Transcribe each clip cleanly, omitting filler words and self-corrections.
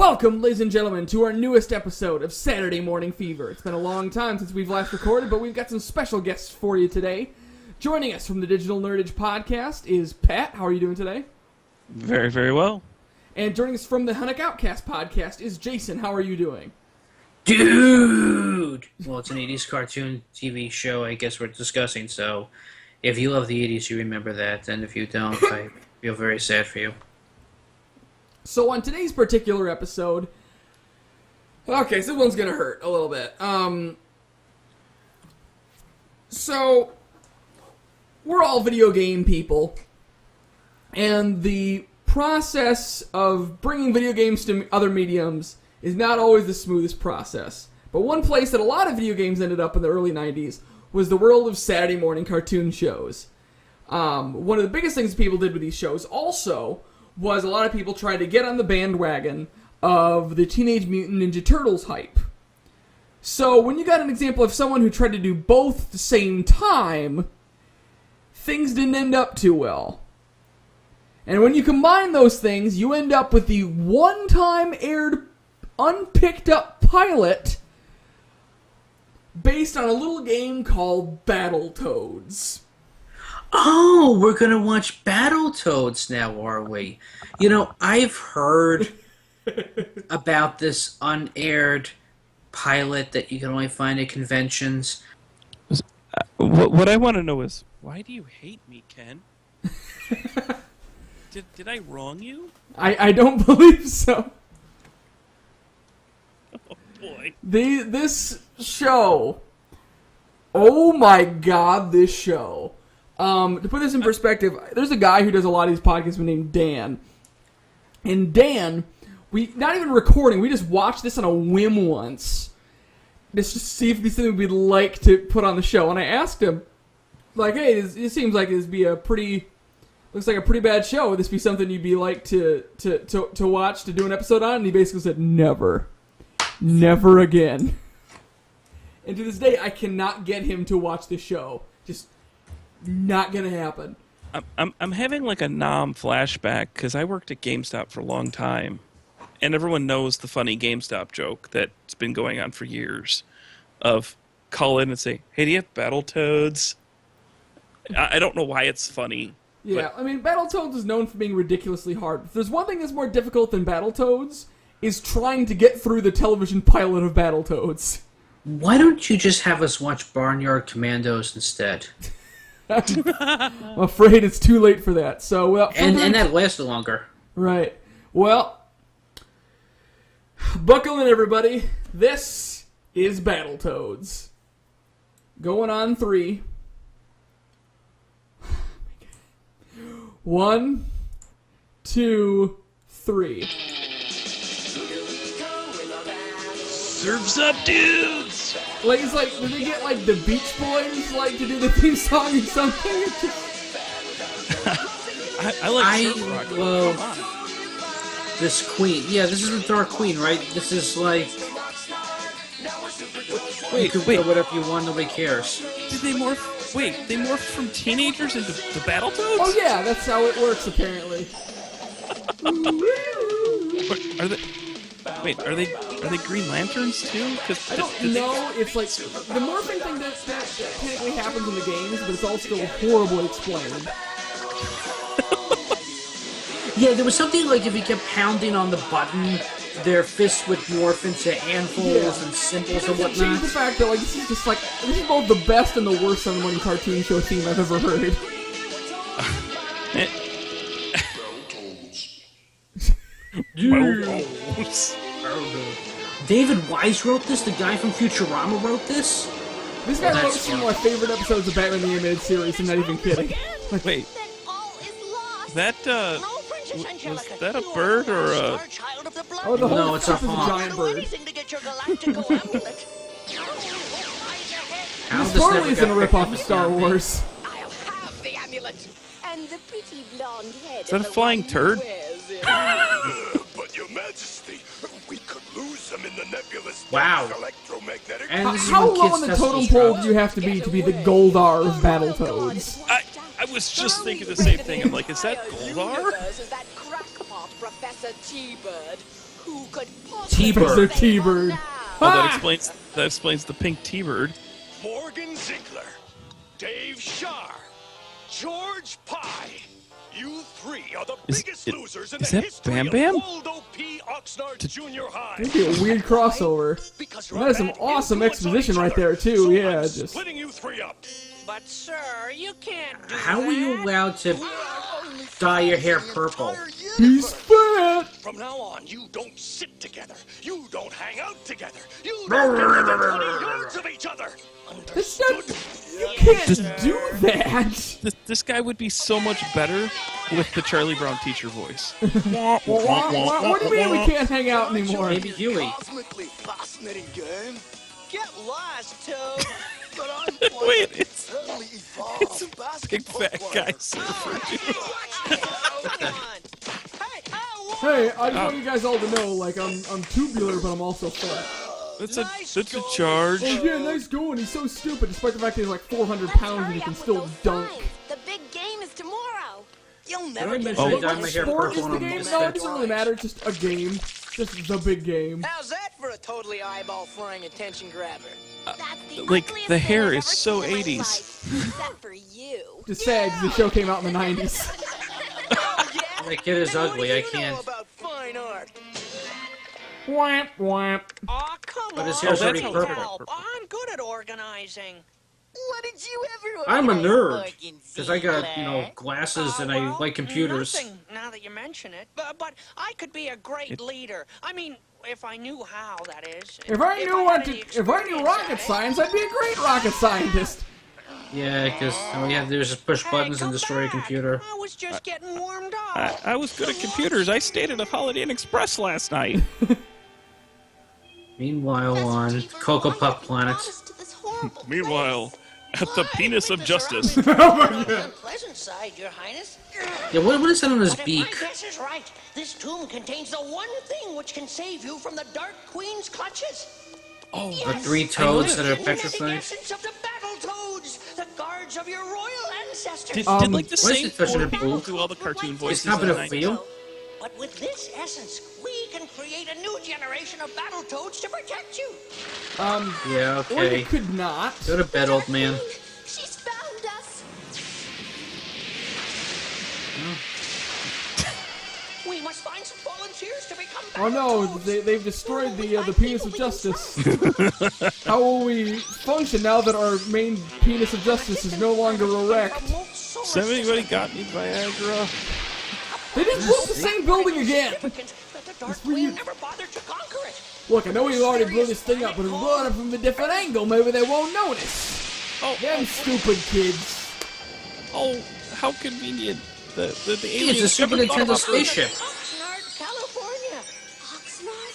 Welcome, ladies and gentlemen, to our newest episode of Saturday Morning Fever. It's been a long time since we've last recorded, but we've got some special guests for you today. Joining us from the Digital Nerdage podcast is Pat. How are you doing today? Very, very well. And joining us from the Hunnicoutcasts podcast is Jason. How are you doing? Dude! Well, it's an 80s cartoon TV show I guess we're discussing, so if you love the 80s, you remember that, and if you don't, I feel very sad for you. So on today's particular episode... Okay, so this one's gonna hurt a little bit. So, we're all video game people, and the process of bringing video games to other mediums is not always the smoothest process. But one place that a lot of video games ended up in the early 90s was the world of Saturday morning cartoon shows. One of the biggest things people did with these shows also was a lot of people tried to get on the bandwagon of the Teenage Mutant Ninja Turtles hype. So when you got an example of someone who tried to do both at the same time, things didn't end up too well. And when you combine those things, you end up with the one-time aired, unpicked up pilot based on a little game called Battletoads. Oh, we're gonna watch Battletoads now, are we? You know, I've heard about this unaired pilot that you can only find at conventions. What I want to know is, why do you hate me, Ken? Did I wrong you? I don't believe so. Oh, boy. This show... Oh my god, this show... to put this in perspective, there's a guy who does a lot of these podcasts named Dan. And Dan, we not even recording, we just watched this on a whim once. Just to see if it'd be something we'd like to put on the show. And I asked him, like, hey, it seems like it'd be looks like a pretty bad show. Would this be something you'd be like to watch, to do an episode on? And he basically said, never. Never again. And to this day, I cannot get him to watch the show. Just... not gonna happen. I'm having like a Nam flashback because I worked at GameStop for a long time, and everyone knows the funny GameStop joke that's been going on for years, of call in and say, "Hey, do you have Battletoads?" I don't know why it's funny. Yeah, I mean, Battletoads is known for being ridiculously hard. If there's one thing that's more difficult than Battletoads, is trying to get through the television pilot of Battletoads. Why don't you just have us watch Barnyard Commandos instead? I'm afraid it's too late for that. So, well, and that lasted longer. Right. Well, buckle in, everybody. This is Battletoads. Going on 3. 1, 2, 3. Surf's up, dudes! Like, it's like, did they get, like, the Beach Boys, like, to do the theme song or something? I like surf rock. Love this queen. Yeah, this is the Dark Queen, right? This is like... you can wear whatever you want, nobody cares. Did they morph... Wait, they morphed from teenagers into the Battletoads? Oh, yeah, that's how it works, apparently. Are they... Wait, are they Green Lanterns too? I don't know. It's like the morphing thing that technically happens in the games, but it's all still horribly explained. Yeah, there was something like if you kept pounding on the button, their fists would morph into handfuls and symbols and whatnot. Change the fact that like this is both the best and the worst Sunday morning cartoon show theme I've ever heard. David Wise wrote this? The guy from Futurama wrote this? This guy wrote some of my favorite episodes of Batman the Animated Series, I'm not even kidding. Wait. Was that a bird or a... Oh, the whole no, it's a is a giant bird. This totally isn't a ripoff of Star Wars. Is that a flying turd? But your Majesty, we could lose them in the nebulous electromagnetic. And this is How when low kids on the test totem those pole routes. do you have to be the Goldar of Battletoads? I was just thinking the same thing. I'm like, is that Goldar? Is that crackpot Professor T-Bird, who could T-Bird. T-Bird. Well, that explains the pink T-Bird. Morgan Ziegler, Dave Sharr, George Pye. You three are the biggest losers in the that history Bam Bam? of Waldo P. Oxnard Junior High. That'd be a weird crossover. Because And that is some you're a bad awesome influence on exposition each right other. there, too. So Yeah, I'm just... splitting you three up. But sir, you can't do How that. are you allowed to dye your hair purple? He's fat! From now on, you don't sit together. You don't hang out together. You don't get within 20 yards of each other. That's not... Understood? You can't do that! This guy would be so much better with the Charlie Brown teacher voice. What do you mean we can't hang out anymore? Maybe Huey. Cosmically fascinating game. Get lost, Toad. But I'm Wait, it's totally evolved it's a big fat guy surfer, dude. Hey, I just want you guys all to know, like, I'm tubular, but I'm also fat. That's a charge. Oh yeah, nice going. He's so stupid, despite the fact that he's like 400 pounds and he can still dunk. The big game is tomorrow. You'll Did never I get mention I What dyed my hair sport is purple the on a game? misfit? No, it doesn't really matter. It's just a game. Just the big game. How's that for a totally eyeball-flying attention grabber? That's the Like, ugliest the thing hair I've is ever so seen in my 80s. life, except for you. Just sad 'cause the show came out in the 90s. That kid is ugly. I can't. About fine art? Whap, whap. Aw, come But his on. hair's already Help. purple. I'm good at organizing. What did you ever I'm a nerd. fucking Because I got, Ziegler? glasses and I Well, like computers. Nothing, now that you mention it. But I could be a great leader. I mean, if I knew how, that is. If I knew had any if I knew experience rocket at it. science, I'd be a great rocket scientist. Yeah, because all you have to do is just push Hey, buttons and come destroy a back. computer. I was just getting warmed up. I was good at computers. I stayed at a Holiday Inn Express last night. Meanwhile, on Cocoa Puff Planet. Meanwhile, at the penis of justice. Pleasant side, Your Highness. Yeah, what is that on his But if beak? my guess is right, this tomb contains the one thing which can save you from the Dark Queen's clutches. Oh, The three toads that are The petrified? essence of the Battletoads, the guards of your royal ancestors. Did Um, like the why is same he touching four her people boob? do all the cartoon voices? It's not in been the a 90s? feel? But with this essence, we can create a new generation of Battletoads to protect you. Yeah, Or you okay. could not. Go to bed, old man. She's found us. We must find some volunteers to become Oh no, Battletoads. they've destroyed the penis of justice. How will we function now that our main penis of justice is no longer erect? Has anybody got any Viagra? They just built the same building again! That the Dark weird. Queen never bothered to conquer it. Look, I know we already blew this thing up, but if we blow it up from a different angle, maybe they won't notice. Oh, Them stupid kids. oh, how convenient. The It's aliens a Super never thought Nintendo about spaceship. Oxnard, California. Oxnard?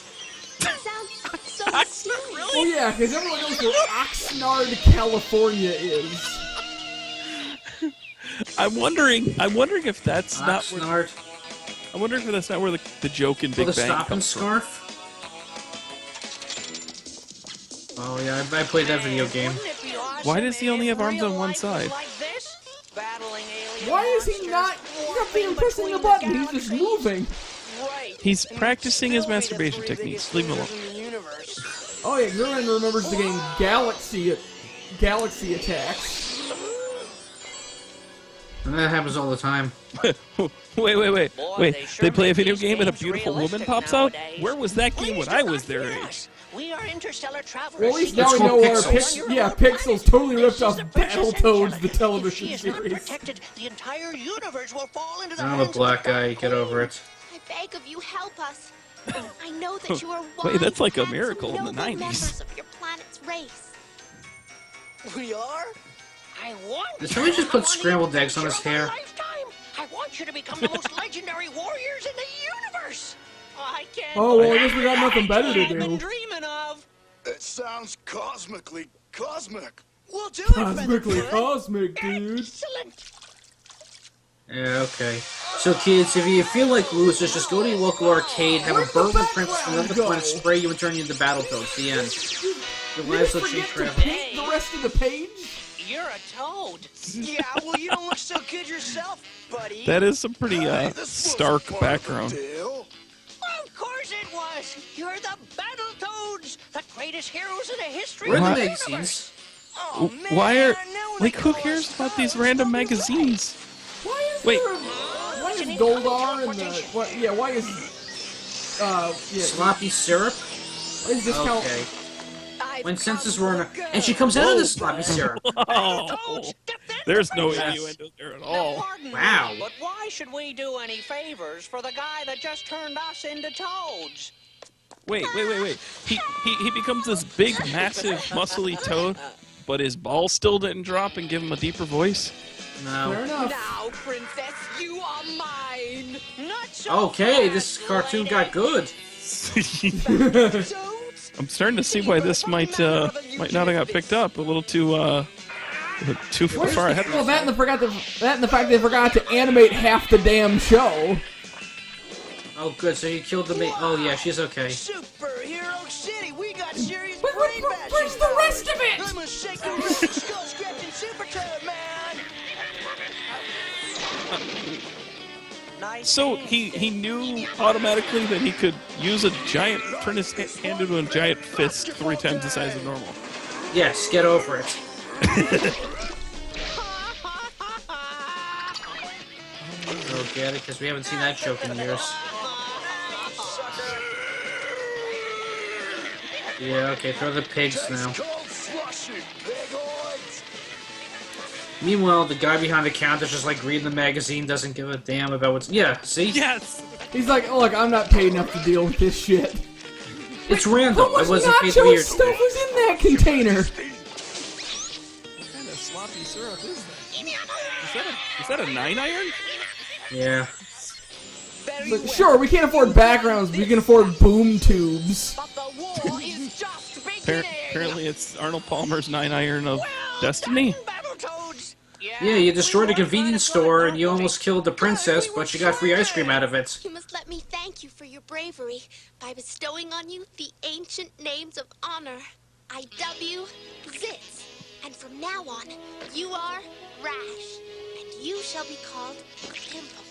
That sounds so Oxnard, mysterious. really? Oh yeah, because everyone knows where Oxnard, California is. I'm wondering if that's not where. Oxnard. I'm wondering if that's not where the joke in For Big the Bang stocking comes from. scarf? Oh yeah, I played that video game. Wouldn't it be awesome Why does he only if have arms real on one life side? was like this? Battling alien Why is he monsters, not? He's not even warping pressing the between button. He's just galaxies? moving. Right. He's And practicing his still be the masturbation three techniques. biggest Leave him losers alone. in the universe. Oh yeah, everyone remembers the game Galaxy Attacks. And that happens all the time. wait. Boy, They play a video make game and a these beautiful games woman realistic pops out? nowadays. Where was that game when Please I do was not their fear age? us. We are interstellar travelers. Well, at least seeking now we It's know called our Pixels. Pixels totally ripped off She's the princess Battletoads, the Angelica. television If she is not series. protected, the entire universe will fall into the I'm a hands of black the Dark guy, get over it. I beg of you, help us. I know that you are Wait, that's like a wise, miracle in the handsome, noble 90s. members of your planet's race. We are? I want Did somebody just put scrambled eggs on his hair? I want you to become the most legendary warriors in the universe. I can't. Oh, well, I guess we got nothing better to I've been do. dreaming of. It sounds cosmically cosmic. We'll do Cosmically cosmic, dude. Excellent. Yeah, okay. So kids, if you feel like losers, just go to your local arcade, have a Where'd the burger princess from background another go? planet spray you and turn you into Battletoads. The end. Your Did lives you will change forget to forever. paint the rest of the page? You're a toad. Yeah, well, you don't look so good yourself, buddy. That is some pretty This wasn't stark part of the background. deal. Of course course it was. You're the Battletoads, the greatest heroes in the history We're in of the the magazines. universe. Oh, man, Why are now like they who call cares us about these stars. random They'll be right. magazines? Why is Wait. there a, why is Goldar and the why is Sloppy syrup? why is discount Okay. I've When come senses for were the and she comes out of the sloppy syrup. Oh, Battletoads, defend there's the no princess. innuendo there at Now, all. pardon Wow. me, but why should we do any favors for the guy that just turned us into toads? Wait. He becomes this big, massive, muscly toad, but his balls still didn't drop and give him a deeper voice. fair No. enough. Now, princess, you are mine. Not so Okay, fast, this cartoon lady. got good. Toads? I'm starting to see why this might not have got picked up. A little too far ahead. Well, that and the fact they forgot to animate half the damn show. Oh, good. So he killed the maid. Oh, yeah, she's okay. Superhero City, we got serious But brain where's the rest of it? I'm a psycho skull-scratching super toad, man. Nice. So he knew automatically that he could use turn his hand into a giant fist 3 times the size of normal. Yes, get over it. Oh, get it? Because we haven't seen that joke in years. Yeah, okay, throw the pigs now. Meanwhile, the guy behind the counter's just like reading the magazine, doesn't give a damn about what's... Yeah, see? Yes. He's like, oh, look, I'm not paid enough to deal with this shit. It's random. How I much wasn't paid nacho weird. stuff was in that container? What kind of sloppy syrup is that? Is that a 9-iron? Yeah. But sure, we can't afford backgrounds, but we can afford boom tubes. But the war is just beginning. Apparently, it's Arnold Palmer's 9-iron of destiny. Battletoads. Yeah, you destroyed a convenience store and you almost killed the princess, but you got free ice cream out of it. You must let me thank you for your bravery by bestowing on you the ancient names of honor. IW Zitz. And from now on, you are Rash. And you shall be called Pimple.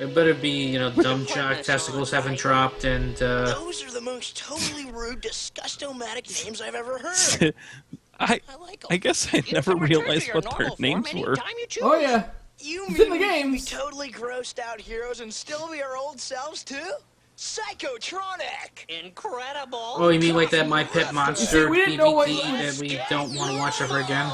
It better be, you know, dumb jock, testicles haven't dropped, and, Those are the most totally rude, disgustomatic names I've ever heard. I like 'em. I guess I never realized what their names were. Oh yeah, You It's mean in the we can be games. totally grossed out heroes and still be our old selves too? Psychotronic! Incredible. oh, you mean like that My Pet Monster we didn't know what- BBD that we don't want to watch ever again?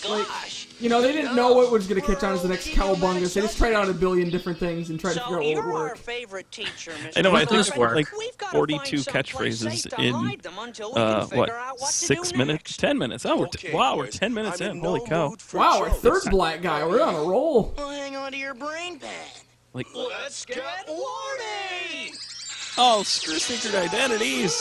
Gosh. you know, they didn't know what was going to catch on as the next Cowabunga, so they just tried out a billion different things and tried to figure So out what you're would our work. favorite teacher, Mr. I know. I What think does work? like We've gotta 42 find someplace catchphrases safe to in hide them until we can figure what out what to 6 do minutes, next. 10 minutes. Oh, we're 10 minutes in. Holy cow! Wow, our third black guy, we're on a roll. Well, hang on to your brain pad. Like, Let's get warning! oh, screw secret identities.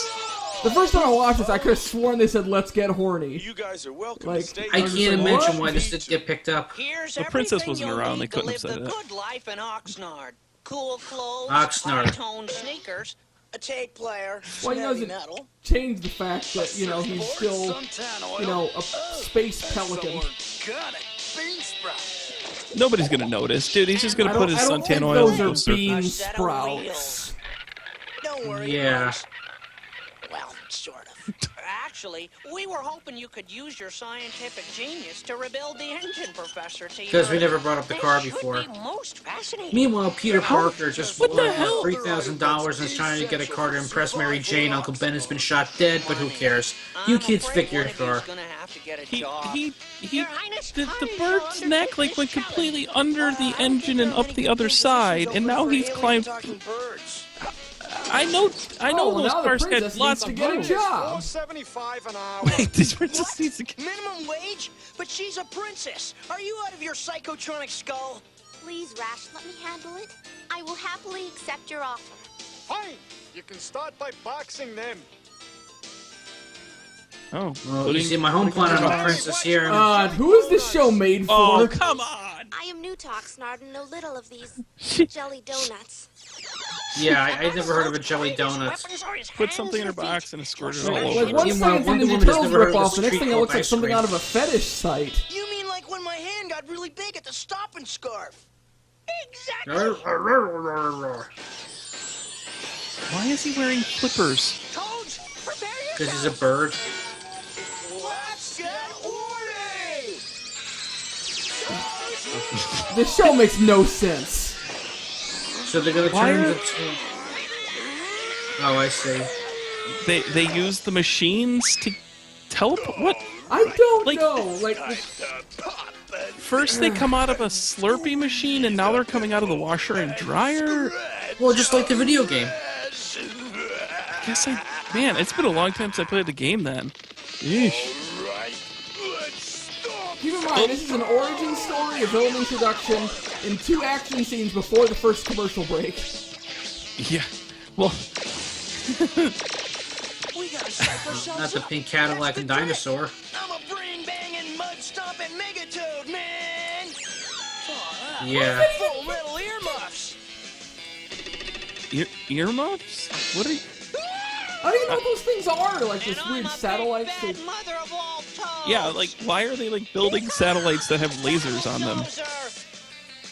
The first time I watched this, I could have sworn they said, let's get horny. You guys are welcome Like, to stay. I was can't like, imagine what? why this didn't get picked up. Here's The princess everything wasn't you'll around, they need to couldn't have live said the that. good life in Oxnard. Cool clothes, Oxnard. high-toned sneakers. A tape player, Well, he heavy doesn't metal. change the fact that, you know, he's still, you know, a space pelican. Organic bean sprout. Nobody's gonna notice, dude. He's just gonna I put don't, his I don't think suntan oil those and are go surfing. bean A set of sprouts. Don't worry. Yeah. Rose. Well, sort of. Actually, we were hoping you could use your scientific genius to rebuild the engine, Professor T. Because we never brought up the This car should before. be most fascinating. Meanwhile, Peter Parker just What the hell? $3,000 and is trying to get a car to impress Mary Jane. Uncle Ben has been shot dead, but who cares? You I'm kids afraid pick your one of car. you's gonna have to get a He job. he Your Highness, the how did bird's you neck like undertake went this completely challenge? under the engine and up the other side, and now he's climbed. Talking birds. I know Oh, well, those now the cars princess had lots needs of to get a room. job. $4.75 an hour. Wait, this princess needs to get. Minimum wage? But she's a princess. Are you out of your psychotronic skull? Please, Rash, let me handle it. I will happily accept your offer. Fine. You can start by boxing them. Oh, Well, you see, my home planet on Princess here. Who is this show made for? oh, come on! I am new to Oxnard and know little of these jelly donuts. Yeah, I never heard of a jelly donut. Put something in her box and squirt it all Like, over. one Meanwhile, second Wonder Ninja Woman has Turtles never heard of ripoff, a the next street thing it called looks like ice something cream. out of a fetish site. You mean like when my hand got really big at the stop and scarf? Exactly. Why is he wearing flippers? Toads, prepare yourself. Because he's a bird. Let's get warning! The show makes no sense. So they're gonna Why turn are- the two. Oh, I see. They use the machines to teleport. What? I don't Like- know. Like, First they come out of a Slurpee machine, and now they're coming out of the washer and dryer. Well, just like the video game. Man, it's been a long time since I played the game. Then. Yeesh. keep in mind, this is an origin story, a villain introduction, and 2 action scenes before the first commercial break. Yeah. Well, We gotta psych ourselves Not the up. pink Cadillac That's and the trick. dinosaur. I'm a brain banging, mud stomping Megatoad, man. Yeah. Full metal earmuffs. earmuffs? What are you? I don't even know what those things are. Like this And I'm weird a satellites. big, that- bad mother of all toads. Yeah, like why are they like building satellites that have lasers on them?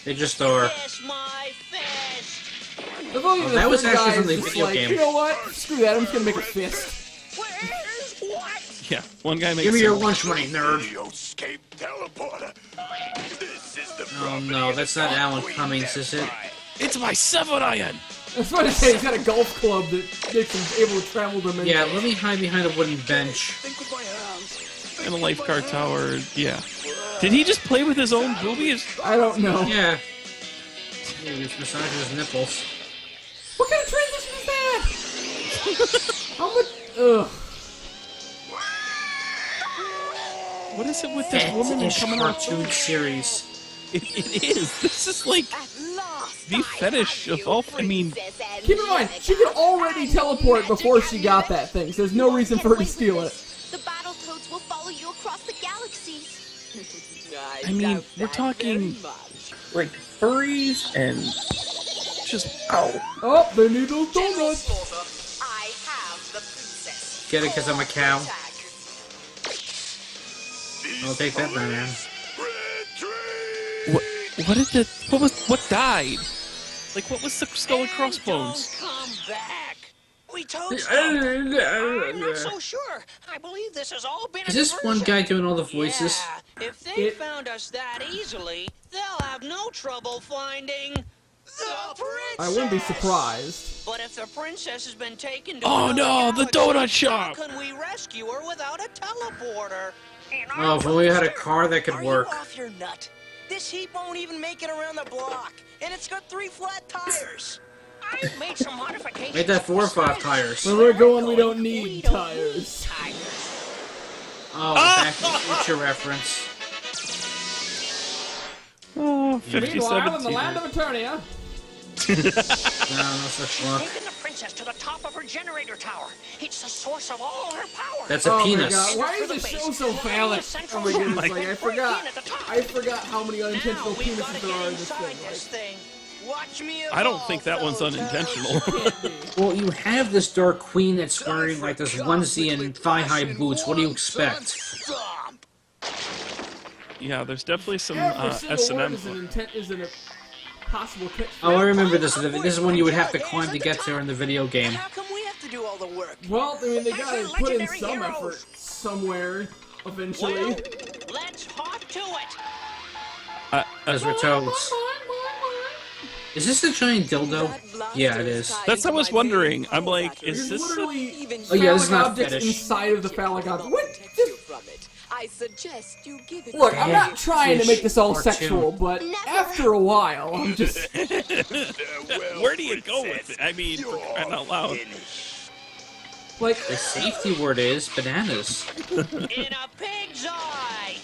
They just are. Kiss my fist. The volume of the that was third actually guy from is the just video like, game. you know what? Screw that. I'm just gonna make a fist. Where's what? Yeah, one guy makes. Give me your some- lunch money, nerd. Escape teleporter. This is the Oh no, that's not Alan Cummings, is it? It's my 7-iron. I was about to say he's got a golf club that makes him able to travel dimensions. Yeah, let me hide behind a wooden bench. Think with my hands. And a lifeguard tower. Yeah. Did he just play with his own boobies? I don't know. Yeah. Yeah, he was massaging his nipples. What kind of transition is that? How much? Ugh. What is it with this That woman is coming out? cartoon series. It is. This is like the fetish of all. I mean, Keep in mind, she could already teleport before she got that thing, so there's no reason for her to steal it. The Battletoads will follow you across the galaxies. I mean, we're talking like furries and just Oh, they need those donuts. I have the princess. Get it because I'm a cow. I'll take that, man. what died? Like what was the skull and crossbones? Don't come back. We toads don't. I'm not so sure. I believe this has all been Is a this one diversion. guy doing all the voices? Yeah, if they It- found us that easily, they'll have no trouble finding the princess. I wouldn't be surprised. But if the princess has been taken to Oh another no, the galaxy, donut shop! how can we rescue her without a teleporter? And Oh, if only we had a car that could Are work. you off your nut? This heap won't even make it around the block, and it's got 3 flat tires. I've made some modifications. Make that 4 or 5 tires. Where we're going, we don't need tires. Oh, back to the future reference. Oh, Meanwhile, in the 57. land of Eternia, No, no such luck. Taking the princess to the top of her generator tower. It's the source of all her power. That's a oh my penis. god, why is this show so phallic? Oh my goodness, like I forgot how many unintentional Now we've got penises to there are get in this inside thing. this thing. Watch me I don't evolve, think that one's fellow unintentional. Can't be. Well, you have this Dark Queen that's wearing like this onesie and thigh-high boots. What do you expect? Stomp. Yeah, there's definitely some Every single word S&M. is an intent, is an possible catch. Oh, I remember this. This is when you would have to climb to get there in the video game. How come we have to do all the work? Well, I mean, they gotta put in Legendary some heroes. effort somewhere, eventually. Well, let's hop to it. As we're toads. Is this a giant dildo? Yeah, it is. That's what I was wondering. I'm like, is There's this literally Oh yeah, this is phallic not objects fetish. inside of the phallic object. What? I suggest you give it Look, to I'm me. not trying to make this all Cartoon. sexual, but Never. after a while, I'm just... Where do you go with it? I mean, for crying out loud. Like, The safety word is bananas. In a pig's eye.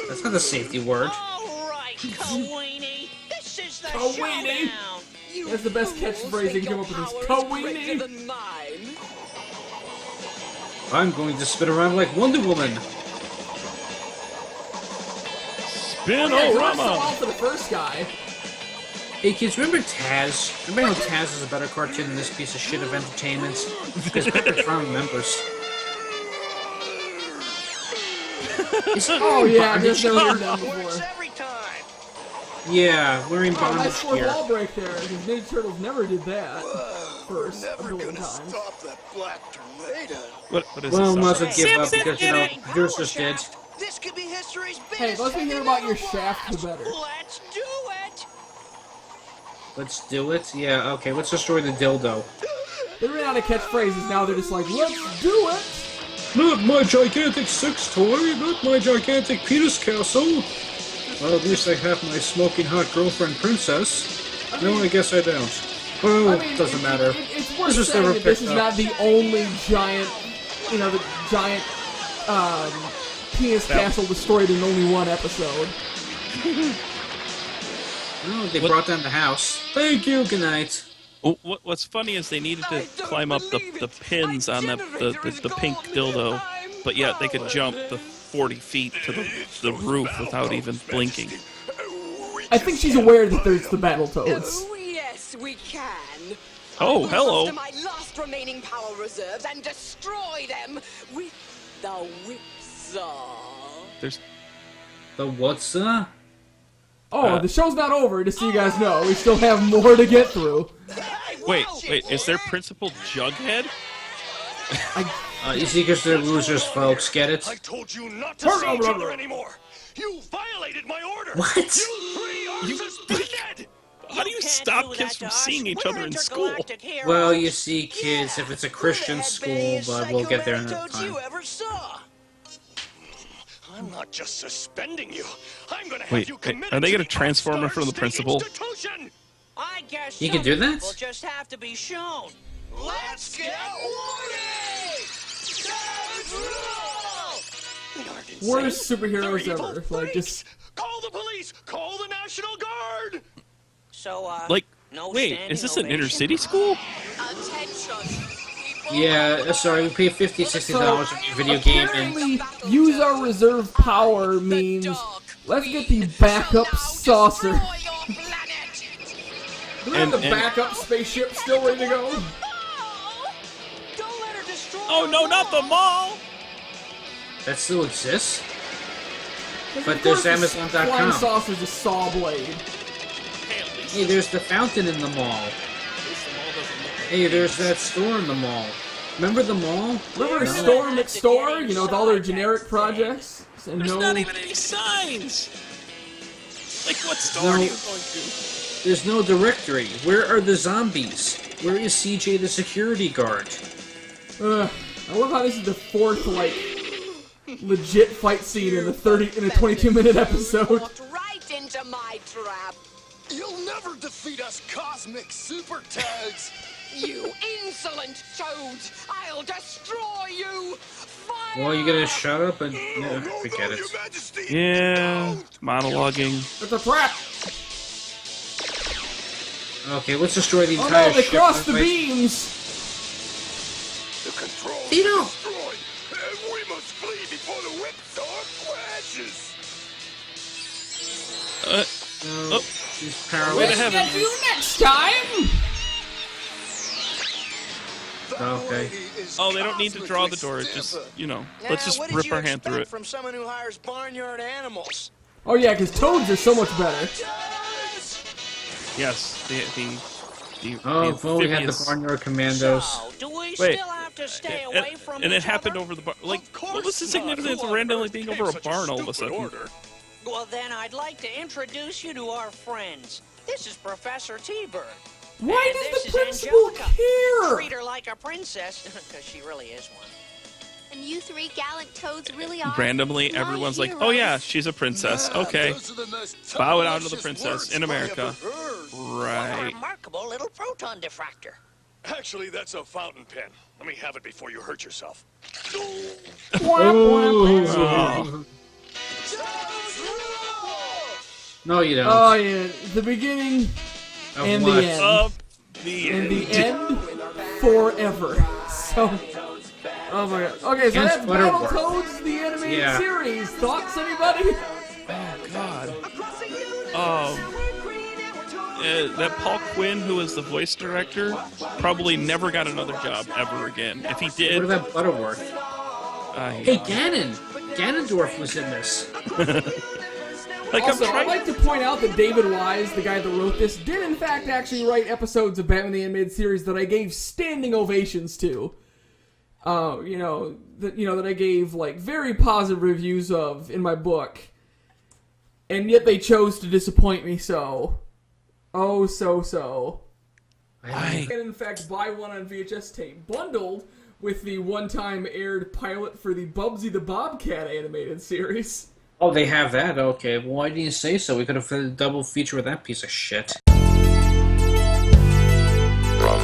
That's not the safety word. All right, Kaweenie. This is the Kaweenie. showdown. You that's the best fools catchphrase you think can come your up with is power is greater Kaweenie. than mine. I'm going to spin around like Wonder Woman. Yeah, it worked so well Spinorama! for the first guy. Hey kids, remember Taz? Remember how Taz is a better cartoon than this piece of shit of entertainment? Because Pepper Farm remembers. Oh yeah, I've bondage? never heard that Works before. every time. Yeah, wearing Oh, bondage nice fourth gear. wall break there. Because Ninja Turtles never did that. First, a Never billion gonna times. stop that black tornado. What is Well, this? might as well song? give up Simpson, because, get it! producers did. This could be history's biggest Hey, let's hear about your shaft, the better. Let's do it! Let's do it? Yeah, okay, let's destroy the dildo. They ran out of catchphrases, now they're just like, let's do it! Not my gigantic sex toy, not my gigantic penis castle. Well, at least I have my smoking hot girlfriend princess. No, I guess I don't. Well, I mean, doesn't matter. It's worth This was saying never that this picked is up. not the only giant, the giant penis castle destroyed in only one episode. No, they brought down the house. Thank you, good night. What's funny is they needed to climb up the pins on the pink dildo, but yet they could jump the 40 feet to the roof without even blinking. I think she's aware that there's the Battletoads. Oh, yes, we can. Oh, Move hello. up to my last remaining power reserves and destroy them with the whipsaw. There's The what's Oh, the show's not over, just so you guys know. We still have more to get through. wait, is there Principal Jughead? You see, because they're losers, folks. Get it? I told you not to see each other anymore. You violated my order. What? You three are suspended. How do you stop kids from seeing each other in school? Well, you see, kids, if it's a Christian school, but we'll get there another time. You ever saw? I'm not just suspending you. I'm gonna have Wait, you wait, committed are they to gonna the transform in front of the State principal? Institution. I guess You can some do that? people just have to be shown. Let's get warning! They aren't insane. Worst superheroes They're ever. evil Like, freaks. just... Call the police. Call the National Guard. So, Like, no wait, standing is this an inner ovation? city school? Attention. Yeah, sorry, we pay $50, $60 for a video game, and Apparently, use our reserve power means, let's get the backup saucer. Do we have the And- backup spaceship still ready to go? Don't let her destroy Oh no, not the mall! that still exists? Of But course there's the Amazon.com. Flying saucer's a saw blade. Hey, there's the fountain in the mall. Hey, there's that store in the mall. Remember the mall? Remember No. Store McStore? You know, with all their generic projects? And There's no... not even any signs! Like, what store No. are you going to? There's no directory. Where are the zombies? Where is CJ the security guard? I love how this is the fourth, like, legit fight scene in a 22-minute episode. Walked right into my trap. You'll never defeat us, Cosmic Super Toads! You insolent toad! I'll destroy you! Fire! Well, you gonna shut up and forget it. Your Majesty. Yeah, monologuing. It's a trap! Okay, let's destroy the Oh entire no, they ship. crossed the Wait, beams! The controls They are don't- destroyed, and we must flee before the whipsaw crashes. No, she's powerless. Wait, I have Get you next time! Okay. Oh, they don't need to draw the door. Just, let's just rip our hand through it. From someone who hires barnyard animals. Oh yeah, because toads are so much better. Yes, the Oh, the if only we had the amphibious- Barnyard Commandos. So, do we Wait, still have to stay and, away from and each it happened other? over the bar. Like, Of course what was the not. significance Who of on randomly earth being gave over a such barn all of a stupid sudden? order? Well, then I'd like to introduce you to our friends. This is Professor T-Bird. Why And does this the is principal Angelica. care? Treat her like a princess, because she really is one. And you three gallant toads really are. Randomly, my everyone's like, heroes. "Oh yeah, she's a princess." Okay, Those are the most bow it out to the delicious princess words in I America. ever heard. What a Right. remarkable little proton diffractor. Actually, that's a fountain pen. Let me have it before you hurt yourself. Oh. No, you don't. Oh yeah, the beginning Of and what? the end. Up the And end. the end forever. So, oh my god. Okay, so Against that's Butterworth. Battletoads, the animated Yeah. series. Thoughts, anybody? God. That Paul Quinn, who was the voice director, probably never got another job ever again. If he What did, about Butterworth? I- Hey, Ganon! Ganondorf was in this. Like, Also, I'm I'd trying. like to point out that David Wise, the guy that wrote this, did in fact actually write episodes of Batman the Animated Series that I gave standing ovations to. That I gave like very positive reviews of in my book, and yet they chose to disappoint me so. Oh, so. Why? And in fact, buy one on VHS tape, bundled with the one-time aired pilot for the Bubsy the Bobcat animated series. Oh, they have that? Okay. Well, why didn't you say so? We could have had a double feature with that piece of shit. From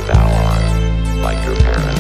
now on, like your parents.